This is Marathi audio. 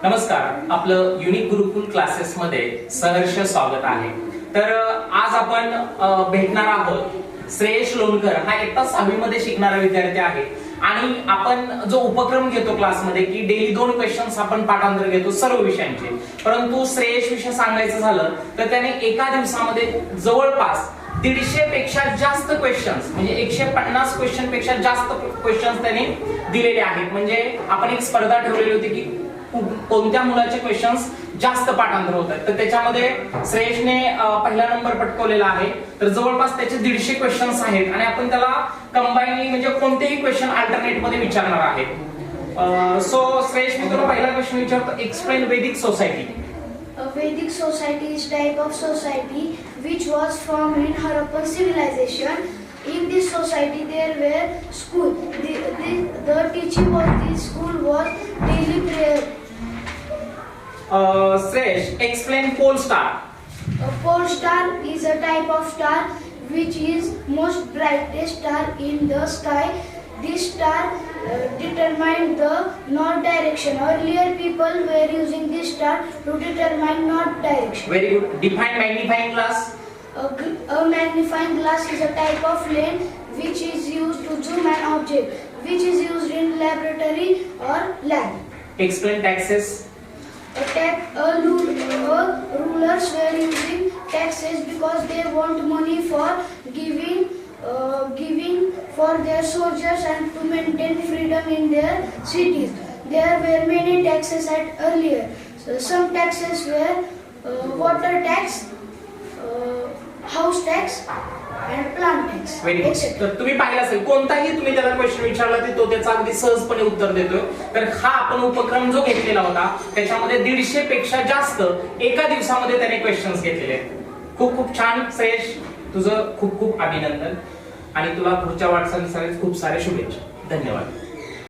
नमस्कार, आपलं युनिक गुरुकुल क्लासेस मध्ये सहर्ष स्वागत आहे। तर आज आपण भेटणार आहोत श्रेयश लोणकर हा इयत्ता 6वी मध्ये शिकणारा विद्यार्थी आहे आणि आपण जो उपक्रम घेतो क्लासमध्ये की डेली 2 क्वेश्चन्स आपण पाठांतर घेतो सर्व विषयांचे। परंतु श्रेयश विषय सांगायचं झालं तर त्याने एका दिवसामध्ये जवळपास 150 पेक्षा जास्त क्वेश्चन्स म्हणजे 150 क्वेश्चन पेक्षा जास्त क्वेश्चन्स त्याने दिलेले आहेत। म्हणजे आपण एक स्पर्धा ठेवलेली होती की कोणत्या मुलाचे क्वेश्चन्स जास्त पाठांतर होत आहेत, तर त्याच्यामध्ये श्रेयशने पहिला नंबर पटकावलेला आहे। तर जवळपास त्याचे 150 क्वेश्चन्स आहेत आणि आपण त्याला कंबाईनली म्हणजे कोणतेही क्वेश्चन अल्टरनेट मध्ये विचारणार आहे। सो श्रेयश, मी तुला पहिला क्वेश्चन विचारतो, एक्सप्लेन वैदिक society. A Vedic society is type of society which was formed in Harappan civilization. In this society there were school. The teaching of this school was daily prayer. Shreyash, explain pole star. A pole star is a type of star which is most brightest star in the sky. This star determined the north direction. Earlier people were using this star to determine north direction. Very good. Define magnifying glass. A magnifying glass is a type of lens which is used to zoom an object, which is used in laboratory or lab. Explain taxes. Rulers were using taxes because they want money for giving for their soldiers and to maintain freedom in their cities. There were many taxes at earlier. So some taxes were water tax, house tax and plant tax. Very good. तर तुम्ही पाहिलं असेल कोणताही तुम्ही त्याला क्वेश्चन विचारला तर तो त्याचा अगदी सहजपणे उत्तर देतोय। तर हा आपण उपक्रम जो घेतलेला होता त्याच्यामध्ये 150 पेक्षा जास्त एका दिवसामध्ये त्याने क्वेश्चन्स घेतलेले आहेत। खूप खूप छान श्रेयश, तुझं खूप खूप अभिनंदन आणि तुला पुढच्या वाटचालीसाठी खूप सारे शुभेच्छा। धन्यवाद।